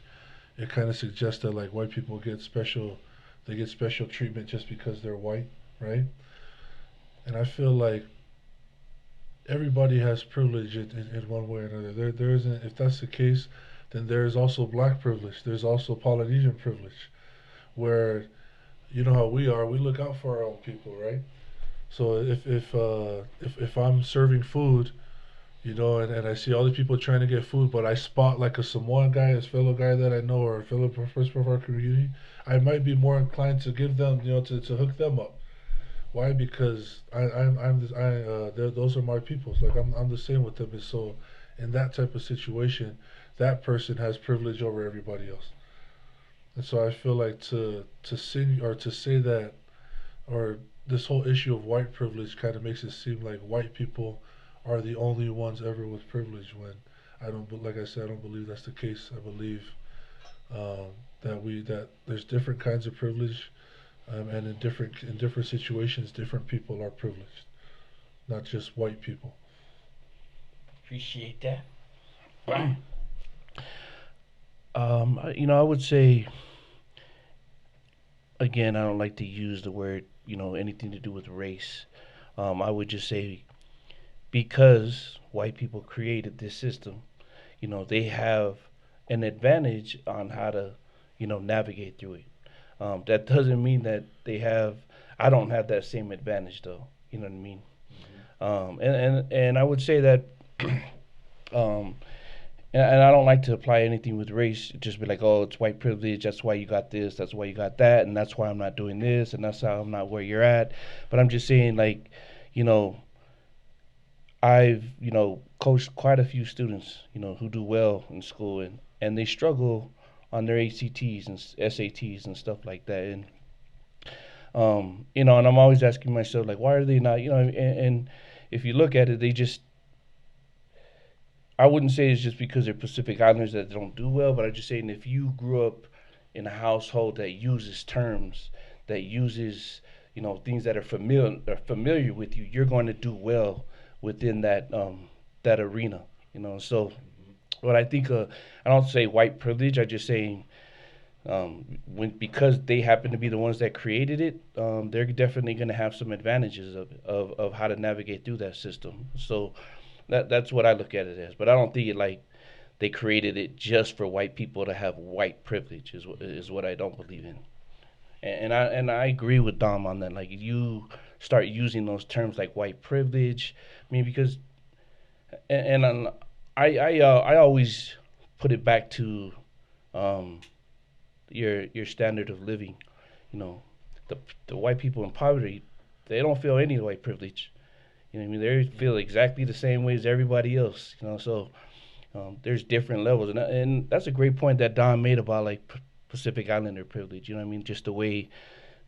it kind of suggests that like white people get special treatment just because they're white, right? And I feel like everybody has privilege in one way or another. There isn't, if that's the case, then there's also black privilege. There's also Polynesian privilege, where you know how we are. We look out for our own people, right? So if I'm serving food, you know, and I see all the people trying to get food, but I spot like a Samoan guy, a fellow guy that I know, or a fellow person of our community, I might be more inclined to give them, you know, to hook them up. Why? Because those are my people. Like I'm the same with them. And so in that type of situation, that person has privilege over everybody else. And so I feel like to say that, or this whole issue of white privilege kind of makes it seem like white people are the only ones ever with privilege, when like I said, I don't believe that's the case. I believe that there's different kinds of privilege, and in different situations, different people are privileged, not just white people. Appreciate that. You know, I would say, again, I don't like to use the word, you know, anything to do with race. I would just say, because white people created this system, you know, they have an advantage on how to, you know, navigate through it. That doesn't mean that I don't have that same advantage though. You know what I mean? And I would say that, um, and I don't like to apply anything with race. Just be like, oh, it's white privilege. That's why you got this. That's why you got that, and that's why I'm not doing this, and that's how I'm not where you're at. But I'm just saying, like, you know, I've coached quite a few students, who do well in school, and they struggle on their ACTs and SATs and stuff like that, and I'm always asking myself, like, why are they not, and if you look at it, they just, I wouldn't say it's just because they're Pacific Islanders that don't do well, but I'm just saying if you grew up in a household that uses terms, that uses, things that are familiar with you, you're going to do well within that arena. So what I think, I don't say white privilege. I just say, because they happen to be the ones that created it, they're definitely going to have some advantages of how to navigate through that system. So that's what I look at it as. But I don't think it like they created it just for white people to have white privilege is what I don't believe in. And I agree with Dom on that. Like, you start using those terms like white privilege, I mean, because and I always put it back to, um, your standard of living. You know, the white people in poverty, they don't feel any white privilege. You know what I mean? They feel exactly the same way as everybody else. So, there's different levels, and that's a great point that Don made about, like, Pacific Islander privilege. You know what I mean? Just the way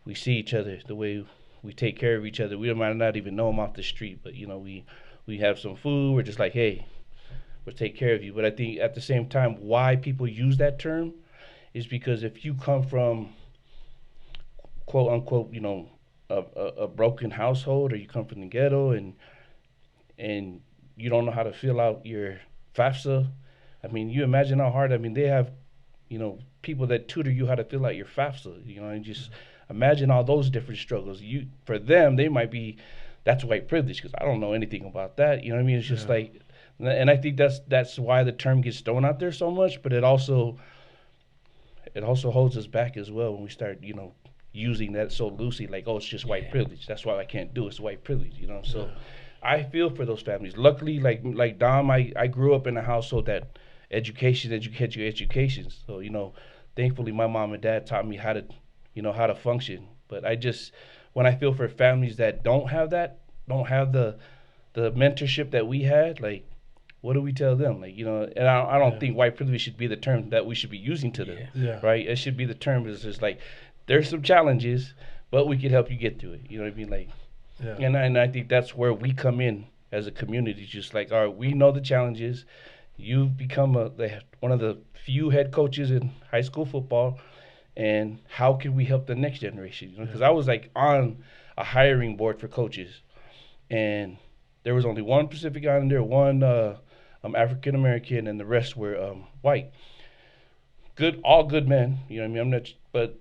we see each other, the way we take care of each other. We might not even know them off the street, but we have some food. We're just like, hey, we'll take care of you. But I think at the same time, why people use that term is because if you come from, quote unquote, a broken household, or you come from the ghetto, and you don't know how to fill out your FAFSA. I mean, you imagine how hard. I mean, they have, people that tutor you how to fill out your FAFSA. And just imagine all those different struggles. For them, they might be, that's white privilege because I don't know anything about that. You know what I mean? It's just like, and I think that's why the term gets thrown out there so much. But it also holds us back as well when we start, using that so loosely, like, oh, it's just white privilege. That's why I can't do it. It's white privilege. So I feel for those families. Luckily, like Dom, I grew up in a household that education. So, thankfully my mom and dad taught me how to function. But when I feel for families that don't have that, don't have the mentorship that we had, like, what do we tell them? Like, and I don't think white privilege should be the term that we should be using to them, right? It should be the term is just like, there's some challenges, but we can help you get through it. You know what I mean? Like, and I think that's where we come in as a community. Just like, all right, we know the challenges. You've become one of the few head coaches in high school football, and how can we help the next generation? Because I was like on a hiring board for coaches, and there was only one Pacific Islander, one African American, and the rest were white. Good, all good men. You know what I mean? I'm not, but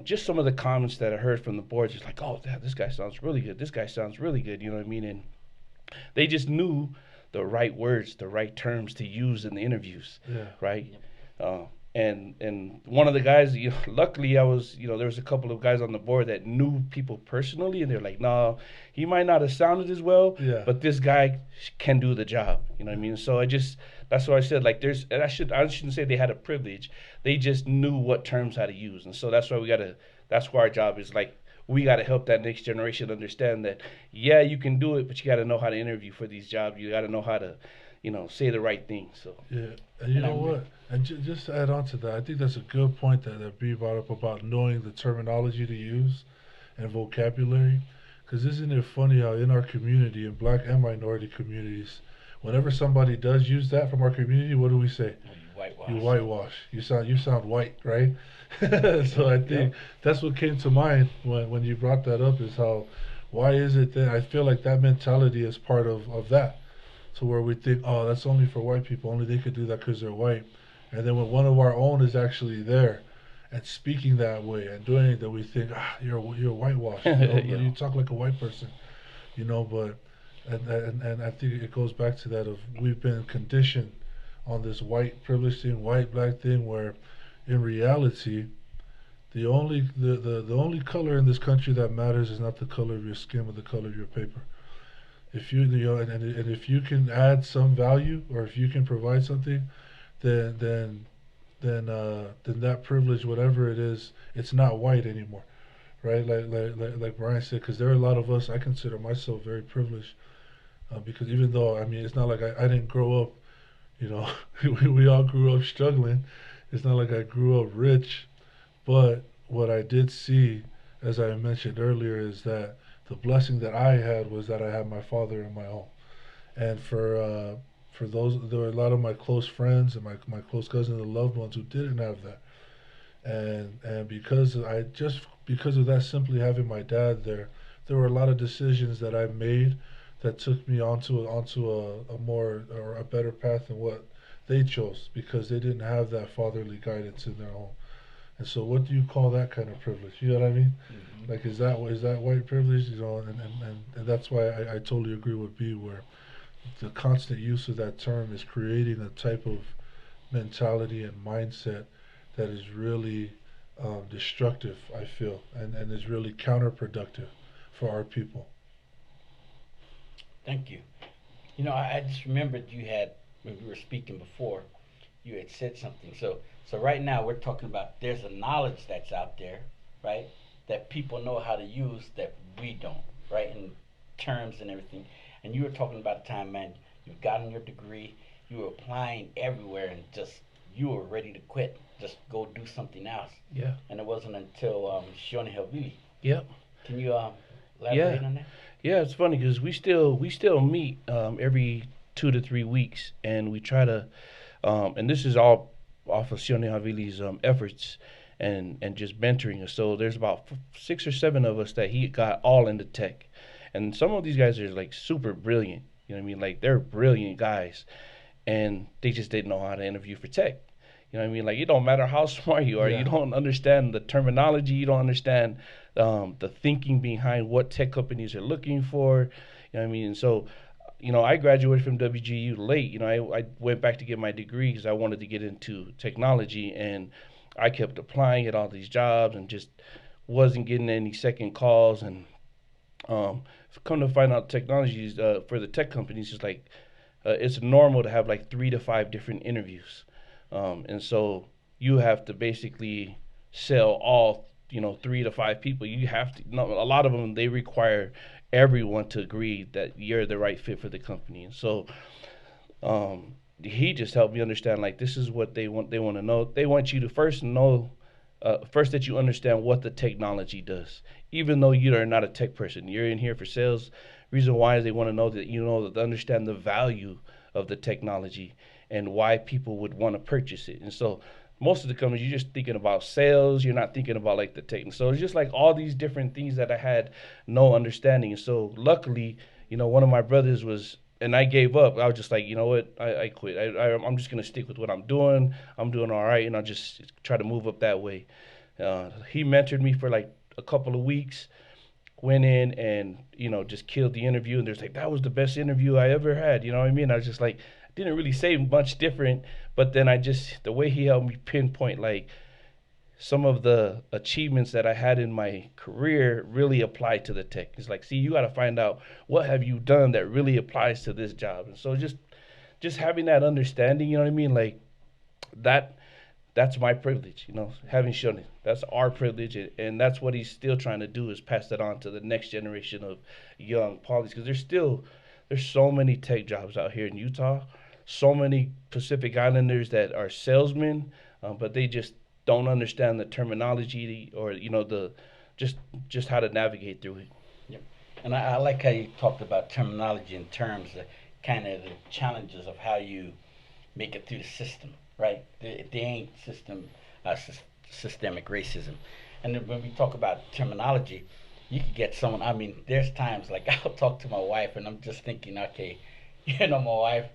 just some of the comments that I heard from the boards is like, oh, this guy sounds really good. This guy sounds really good. You know what I mean? And they just knew the right words, the right terms to use in the interviews, right? And one of the guys, luckily I was, there was a couple of guys on the board that knew people personally, and they're like, no, he might not have sounded as well, but this guy can do the job. You know what I mean? So that's why I said, like, and I shouldn't say they had a privilege. They just knew what terms how to use, and so that's why that's why our job is, like, we got to help that next generation understand that, you can do it, but you got to know how to interview for these jobs. You got to know how to, say the right thing. So and you know what? And just to add on to that, I think that's a good point that B brought up about knowing the terminology to use and vocabulary. Because isn't it funny how in our community, in black and minority communities, whenever somebody does use that from our community, what do we say? You whitewash. You sound white, right? So I think that's what came to mind when you brought that up, is why is it that I feel like that mentality is part of that. So where we think, oh, that's only for white people, only they could do that because they're white. And then when one of our own is actually there and speaking that way and doing it, that we think, you're whitewashed. You talk like a white person, but and I think it goes back to that of we've been conditioned on this white privilege thing, white black thing, where in reality the only color in this country that matters is not the color of your skin, but the color of your paper. If you know, and if you can add some value, or if you can provide something, then then that privilege, whatever it is, it's not white anymore, right? Like Brian said, because there are a lot of us. I consider myself very privileged, because even though, I mean, it's not like I didn't grow up, you know, we all grew up struggling. It's not like I grew up rich, but what I did see, as I mentioned earlier, is that the blessing that I had was that I had my father in my home. And for those, there were a lot of my close friends and my close cousins and loved ones who didn't have that. And because of that, simply having my dad there, there were a lot of decisions that I made that took me onto a more, or a better path than what they chose, because they didn't have that fatherly guidance in their home. And so, what do you call that kind of privilege? You know what I mean? Hmm. Like, is that white privilege? You know, and that's why I totally agree with B, where the constant use of that term is creating a type of mentality and mindset that is really destructive, I feel, and is really counterproductive for our people. Thank you. I just remembered you had, when we were speaking before, you had said something. So right now we're talking about there's a knowledge that's out there, right? That people know how to use that we don't, right? In terms and everything. And you were talking about a time, man, you've gotten your degree, you were applying everywhere, and just you were ready to quit, just go do something else. Yeah. And it wasn't until Shoni Havili. Yep. Can you Yeah. elaborate on that? Yeah. It's funny because we still meet every 2 to 3 weeks, and we try to and this is all off of Sione Havili's efforts and just mentoring us. So there's about 6 or 7 of us that he got all into tech, and some of these guys are like super brilliant. You know what I mean? Like they're brilliant guys, and they just didn't know how to interview for tech. You know what I mean? Like it don't matter how smart you are, you Yeah. don't understand the terminology, you don't understand the thinking behind what tech companies are looking for. You know what I mean? So I graduated from WGU late. I went back to get my degree because I wanted to get into technology, and I kept applying at all these jobs and just wasn't getting any second calls. And um, come to find out, technologies for the tech companies is like it's normal to have like 3 to 5 different interviews, and so you have to basically sell all 3 to 5 people. You have to. No, a lot of them they require everyone to agree that you're the right fit for the company, and so he just helped me understand like this is what they want. They want to know. They want you to first know. First, that you understand what the technology does, even though you are not a tech person. You're in here for sales. Reason why is they want to know that that they understand the value of the technology and why people would want to purchase it. And so most of the companies, you're just thinking about sales. You're not thinking about like the tech. So it's just like all these different things that I had no understanding. And so luckily, one of my brothers was, and I gave up. I was just like, you know what, I quit. I'm just gonna stick with what I'm doing. I'm doing all right, and I'll just try to move up that way. He mentored me for like a couple of weeks. Went in and just killed the interview, and there's like that was the best interview I ever had. You know what I mean? I was just like didn't really say much different, but then I just the way he helped me pinpoint like some of the achievements that I had in my career really apply to the tech. It's like, see, you got to find out what have you done that really applies to this job. And so just having that understanding, you know what I mean? Like that that's my privilege, having shown it. That's our privilege, and that's what he's still trying to do is pass that on to the next generation of young polys because there's so many tech jobs out here in Utah, so many Pacific Islanders that are salesmen, but they just don't understand the terminology or the just just how to navigate through it. Yep. And I like how you talked about terminology in terms of kind of the challenges of how you make it through the system, right? There ain't systemic racism. And then when we talk about terminology, you could get someone. I mean, there's times like I'll talk to my wife, and I'm just thinking, okay, my wife,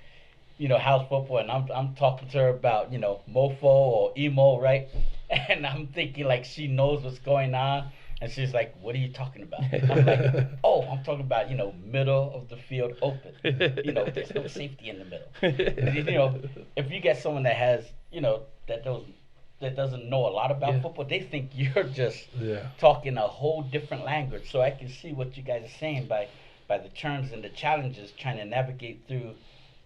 house football, and I'm talking to her about mofo or emo, right? And I'm thinking like she knows what's going on, and she's like, "What are you talking about?" I'm like, "Oh, I'm talking about middle of the field open. There's no safety in the middle." If you get someone that has that doesn't know a lot about Yeah. football, they think you're just Yeah. talking a whole different language. So I can see what you guys are saying by by the terms and the challenges trying to navigate through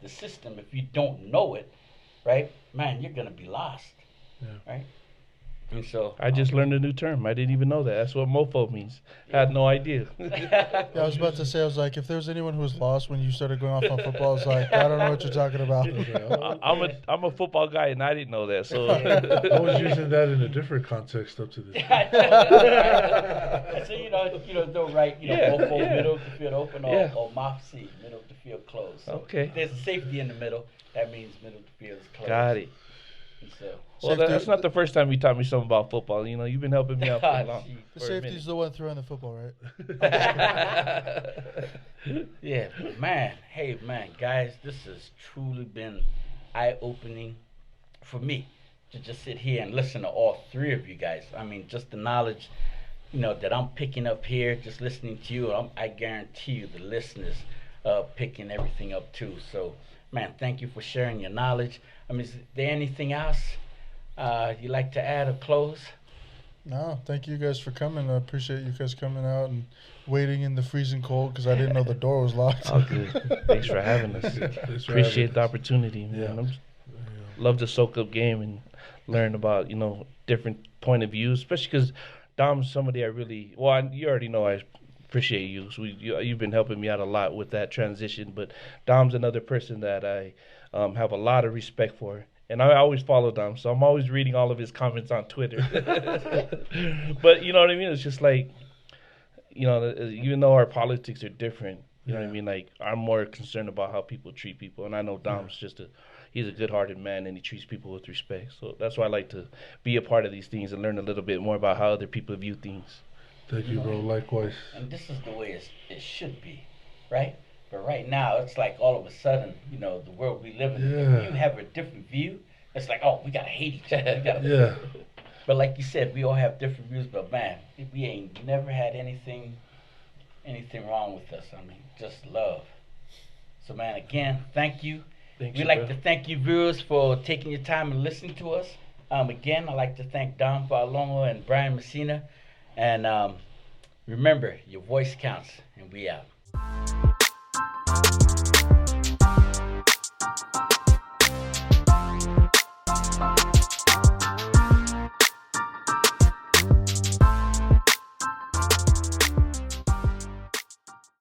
the system. If you don't know it, right, man, you're gonna be lost, Yeah. right? And so I just learned a new term. I didn't even know that. That's what mofo means. I had no idea. Yeah, I was about to say, I was like, if there was anyone who was lost when you started going off on football, I was like, I don't know what you're talking about. I'm a football guy, and I didn't know that. So I was using that in a different context up to this point. So they'll write, Yeah, both yeah. middle of the field open or, Yeah. or MOFC, middle of the field closed. So Okay. if there's a safety in the middle, that means middle of the field is closed. got it. And so, Well, that's not the first time you taught me something about football. You've been helping me out for a long. The for a safety's minute. the one throwing the football, right? yeah, but man, hey, man, guys, this has truly been eye-opening for me to just sit here and listen to all three of you guys. I mean, just the knowledge, that I'm picking up here, just listening to you. I guarantee you the listeners picking everything up too. So, man, thank you for sharing your knowledge. I mean, is there anything else you'd like to add or close? No, thank you guys for coming. I appreciate you guys coming out and waiting in the freezing cold because I didn't know the door was locked. Oh, good. Thanks for having us. Thanks for Appreciate having the us. opportunity, man. Yeah. Love to soak up game and learn about different point of views, especially because Dom's somebody I really you already know I appreciate you. So you've been helping me out a lot with that transition, but Dom's another person that I have a lot of respect for. And I always follow Dom, so I'm always reading all of his comments on Twitter. But you know what I mean? It's just like, even though our politics are different, you know what I mean? Like, I'm more concerned about how people treat people. And I know Dom's he's a good-hearted man, and he treats people with respect. So that's why I like to be a part of these things and learn a little bit more about how other people view things. Thank you, bro. Likewise. And this is the way it should be, right? But right now, it's like all of a sudden, the world we live in, if you have a different view, it's like, oh, we got to hate each other. Yeah. But like you said, we all have different views, but man, we ain't never had anything wrong with us. I mean, just love. So man, again, thank you. Thanks, We'd like bro. to thank you viewers for taking your time and listening to us. Again, I'd like to thank Don Valongo and Brian Messina. And remember, your voice counts, and we out.